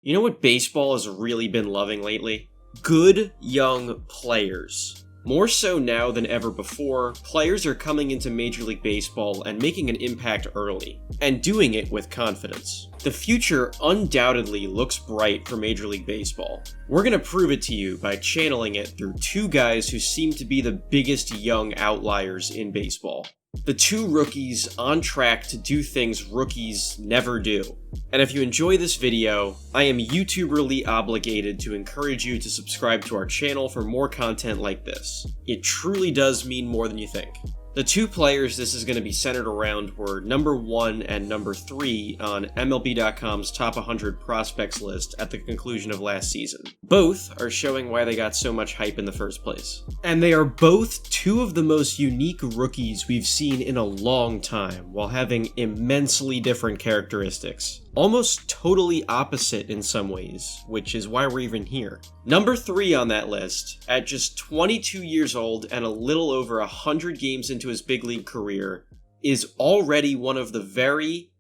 You know what baseball has really been loving lately? Good young players. More so now than ever before, players are coming into Major League Baseball and making an impact early, and doing it with confidence. The future undoubtedly looks bright for Major League Baseball. We're gonna prove it to you by channeling it through two guys who seem to be the biggest young outliers in baseball. The two rookies on track to do things rookies never do. And if you enjoy this video, I am YouTuberly obligated to encourage you to subscribe to our channel for more content like this. It truly does mean more than you think. The two players this is going to be centered around were number 1 and number 3 on MLB.com's top 100 prospects list at the conclusion of last season. Both are showing why they got so much hype in the first place. And they are both two of the most unique rookies we've seen in a long time, while having immensely different characteristics. Almost totally opposite in some ways, which is why we're even here. Number 3 on that list, at just 22 years old and a little over 100 games into his big league career, is already one of the very,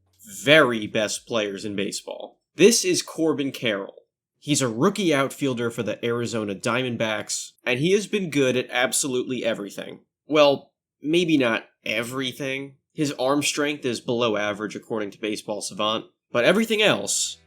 very best players in baseball. This is Corbin Carroll. He's a rookie outfielder for the Arizona Diamondbacks, and he has been good at absolutely everything. Well, maybe not everything. His arm strength is below average according to Baseball Savant. But everything else,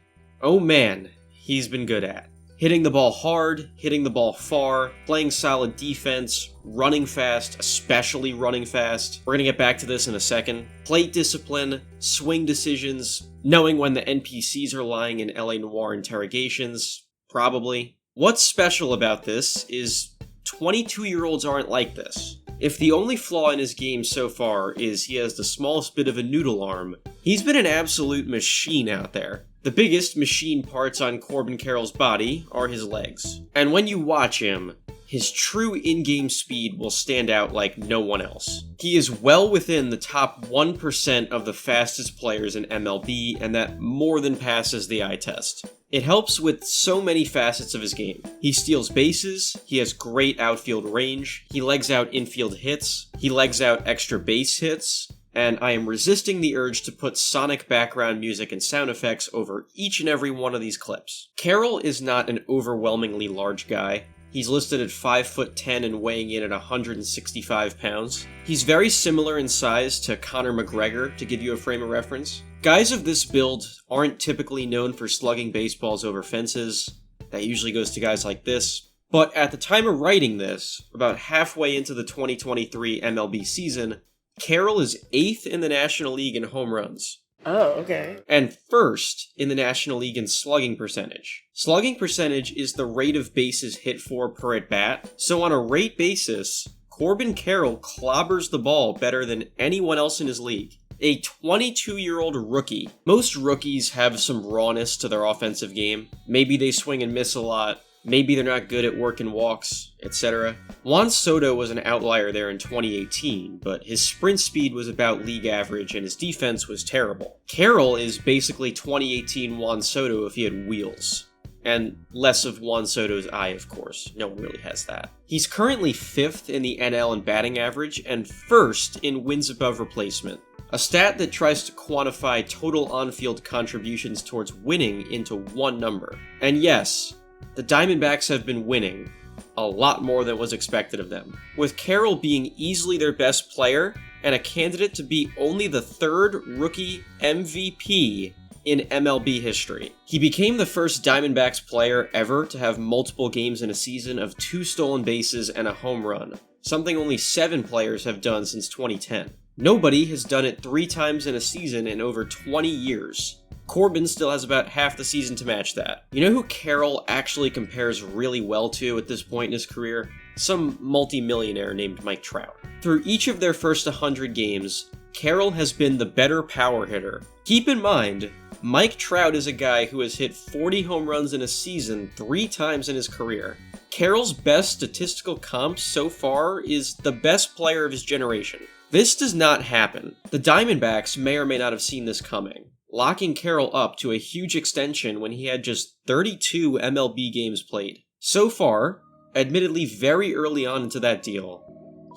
oh man, he's been good at. Hitting the ball hard, hitting the ball far, playing solid defense, running fast, especially running fast. We're gonna get back to this in a second. Plate discipline, swing decisions, knowing when the NPCs are lying in LA Noire interrogations, probably. What's special about this is 22-year-olds aren't like this. If the only flaw in his game so far is he has the smallest bit of a noodle arm, he's been an absolute machine out there. The biggest machine parts on Corbin Carroll's body are his legs. And when you watch him, his true in-game speed will stand out like no one else. He is well within the top 1% of the fastest players in MLB, and that more than passes the eye test. It helps with so many facets of his game. He steals bases, he has great outfield range, he legs out infield hits, he legs out extra base hits, and I am resisting the urge to put sonic background music and sound effects over each and every one of these clips. Carroll is not an overwhelmingly large guy. He's listed at 5'10" and weighing in at 165 pounds. He's very similar in size to Conor McGregor, to give you a frame of reference. Guys of this build aren't typically known for slugging baseballs over fences. That usually goes to guys like this. But at the time of writing this, about halfway into the 2023 MLB season, Carroll is 8th in the National League in home runs. Oh, okay. And 1st in the National League in slugging percentage. Slugging percentage is the rate of bases hit for per at-bat. So on a rate basis, Corbin Carroll clobbers the ball better than anyone else in his league. A 22-year-old rookie. Most rookies have some rawness to their offensive game. Maybe they swing and miss a lot. Maybe they're not good at working walks, etc. Juan Soto was an outlier there in 2018, but his sprint speed was about league average and his defense was terrible. Carroll is basically 2018 Juan Soto if he had wheels. And less of Juan Soto's eye, of course. No one really has that. He's currently 5th in the NL in batting average and 1st in wins above replacement. A stat that tries to quantify total on-field contributions towards winning into one number. And yes, the Diamondbacks have been winning a lot more than was expected of them, with Carroll being easily their best player and a candidate to be only the 3rd rookie MVP in MLB history. He became the first Diamondbacks player ever to have multiple games in a season of 2 stolen bases and a home run, something only 7 players have done since 2010. Nobody has done it 3 times in a season in over 20 years. Corbin still has about half the season to match that. You know who Carroll actually compares really well to at this point in his career? Some multi-millionaire named Mike Trout. Through each of their first 100 games, Carroll has been the better power hitter. Keep in mind, Mike Trout is a guy who has hit 40 home runs in a season 3 times in his career. Carroll's best statistical comp so far is the best player of his generation. This does not happen. The Diamondbacks may or may not have seen this coming, locking Carroll up to a huge extension when he had just 32 MLB games played. So far, admittedly very early on into that deal,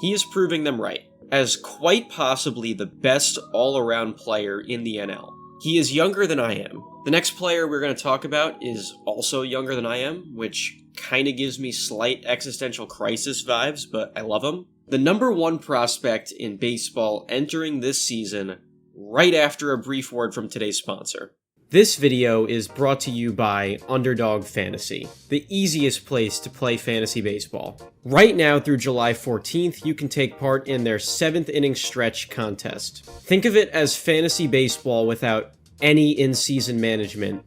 he is proving them right, as quite possibly the best all-around player in the NL. He is younger than I am. The next player we're going to talk about is also younger than I am, which kind of gives me slight existential crisis vibes, but I love him. The number one prospect in baseball entering this season, right after a brief word from today's sponsor. This video is brought to you by Underdog Fantasy, the easiest place to play fantasy baseball. Right now through July 14th, you can take part in their 7th inning stretch contest. Think of it as fantasy baseball without any in-season management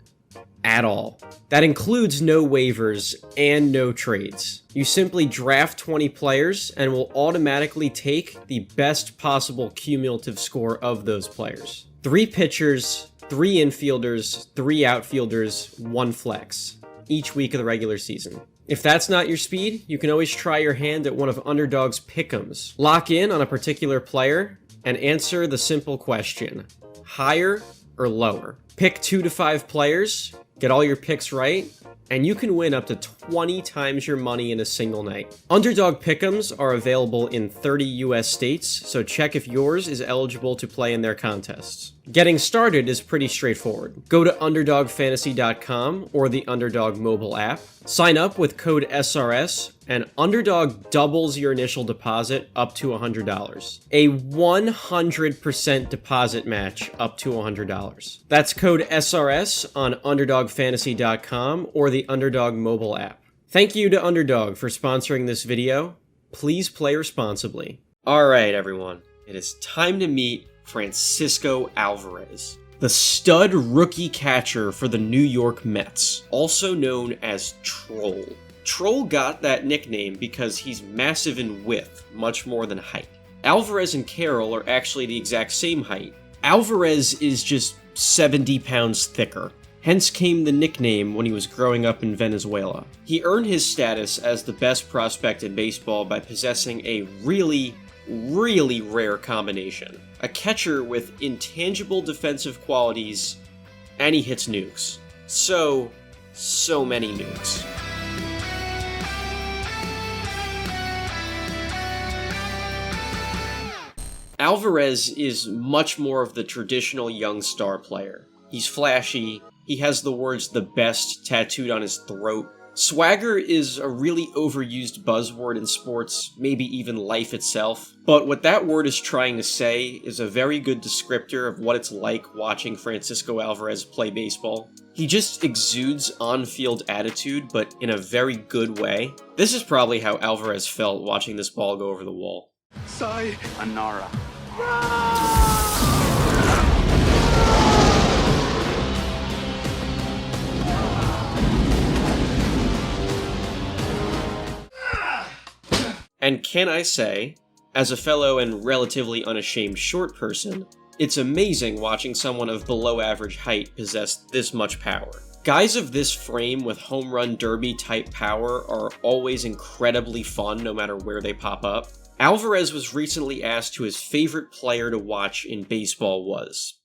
at all. That includes no waivers and no trades. You simply draft 20 players and will automatically take the best possible cumulative score of those players. 3 pitchers, 3 infielders, 3 outfielders, 1 flex, each week of the regular season. If that's not your speed, you can always try your hand at one of Underdog's pick'ems. Lock in on a particular player and answer the simple question: higher or lower? Pick 2 to 5 players, get all your picks right, and you can win up to 20 times your money in a single night. Underdog pick'ems are available in 30 US states, so check if yours is eligible to play in their contests. Getting started is pretty straightforward. Go to UnderdogFantasy.com or the Underdog mobile app, sign up with code SRS, and Underdog doubles your initial deposit up to $100. A 100% deposit match up to $100. That's code SRS on UnderdogFantasy.com or the Underdog mobile app. Thank you to Underdog for sponsoring this video. Please play responsibly. Alright everyone, it is time to meet Francisco Alvarez, the stud rookie catcher for the New York Mets, also known as Troll. Troll got that nickname because he's massive in width, much more than height. Alvarez and Carroll are actually the exact same height. Alvarez is just 70 pounds thicker. Hence came the nickname when he was growing up in Venezuela. He earned his status as the best prospect in baseball by possessing a really rare combination. A catcher with intangible defensive qualities, and he hits nukes. So many nukes. Alvarez is much more of the traditional young star player. He's flashy, he has the words "the best" tattooed on his throat. Swagger is a really overused buzzword in sports, maybe even life itself, but what that word is trying to say is a very good descriptor of what it's like watching Francisco Alvarez play baseball. He just exudes on-field attitude, but in a very good way. This is probably how Alvarez felt watching this ball go over the wall. Sayonara. And can I say, as a fellow and relatively unashamed short person, it's amazing watching someone of below average height possess this much power. Guys of this frame with home run derby type power are always incredibly fun no matter where they pop up. Alvarez was recently asked who his favorite player to watch in baseball was.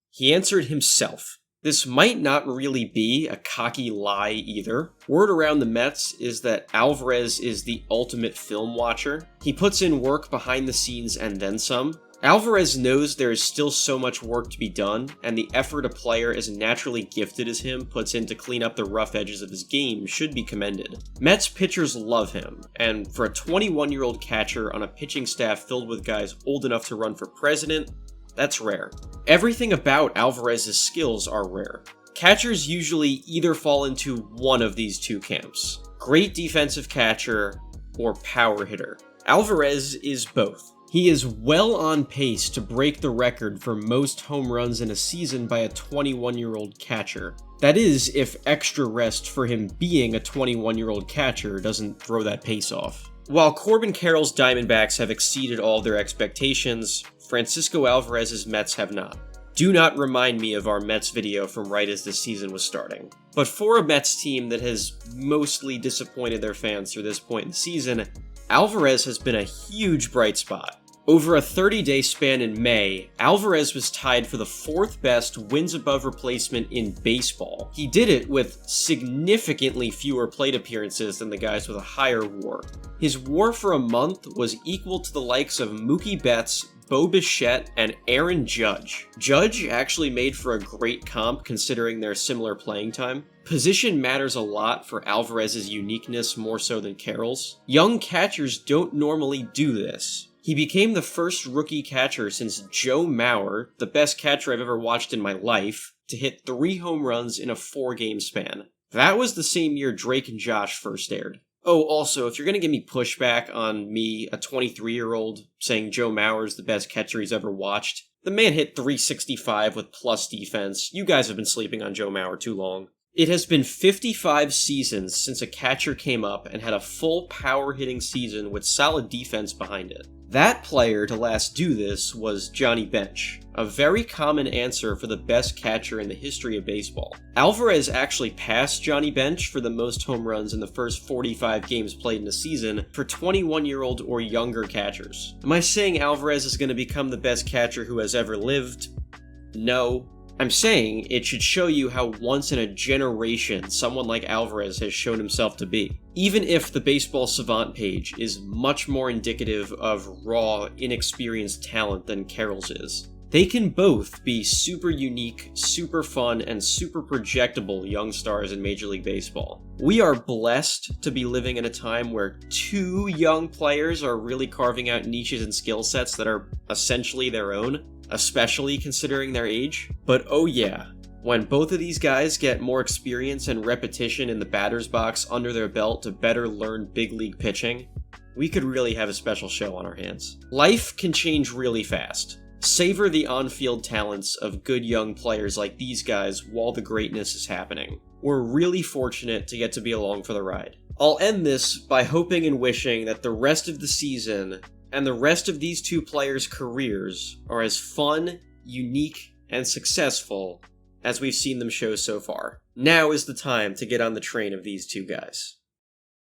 He answered himself. This might not really be a cocky lie either. Word around the Mets is that Alvarez is the ultimate film watcher. He puts in work behind the scenes and then some. Alvarez knows there is still so much work to be done, and the effort a player as naturally gifted as him puts in to clean up the rough edges of his game should be commended. Mets pitchers love him, and for a 21-year-old catcher on a pitching staff filled with guys old enough to run for president, that's rare. Everything about Alvarez's skills are rare. Catchers usually either fall into one of these two camps: great defensive catcher or power hitter. Alvarez is both. He is well on pace to break the record for most home runs in a season by a 21-year-old catcher. That is, if extra rest for him being a 21-year-old catcher doesn't throw that pace off. While Corbin Carroll's Diamondbacks have exceeded all their expectations, Francisco Alvarez's Mets have not. Do not remind me of our Mets video from right as this season was starting. But for a Mets team that has mostly disappointed their fans through this point in the season, Alvarez has been a huge bright spot. Over a 30-day span in May, Alvarez was tied for the 4th best wins above replacement in baseball. He did it with significantly fewer plate appearances than the guys with a higher WAR. His WAR for a month was equal to the likes of Mookie Betts, Bo Bichette and Aaron Judge. Judge actually made for a great comp considering their similar playing time. Position matters a lot for Alvarez's uniqueness more so than Carroll's. Young catchers don't normally do this. He became the first rookie catcher since Joe Mauer, the best catcher I've ever watched in my life, to hit 3 home runs in a 4-game span. That was the same year Drake and Josh first aired. Oh, also, if you're gonna give me pushback on me, a 23-year-old, saying Joe Mauer's the best catcher he's ever watched, the man hit 365 with plus defense. You guys have been sleeping on Joe Mauer too long. It has been 55 seasons since a catcher came up and had a full power-hitting season with solid defense behind it. That player to last do this was Johnny Bench, a very common answer for the best catcher in the history of baseball. Alvarez actually passed Johnny Bench for the most home runs in the first 45 games played in a season for 21-year-old or younger catchers. Am I saying Alvarez is going to become the best catcher who has ever lived? No. I'm saying it should show you how once in a generation someone like Alvarez has shown himself to be. Even if the Baseball Savant page is much more indicative of raw, inexperienced talent than Carroll's is. They can both be super unique, super fun, and super projectable young stars in Major League Baseball. We are blessed to be living in a time where 2 young players are really carving out niches and skill sets that are essentially their own, especially considering their age. But oh yeah, when both of these guys get more experience and repetition in the batter's box under their belt to better learn big league pitching, we could really have a special show on our hands. Life can change really fast. Savor the on-field talents of good young players like these guys while the greatness is happening. We're really fortunate to get to be along for the ride. I'll end this by hoping and wishing that the rest of the season and the rest of these 2 players' careers are as fun, unique, and successful as we've seen them show so far. Now is the time to get on the train of these 2 guys.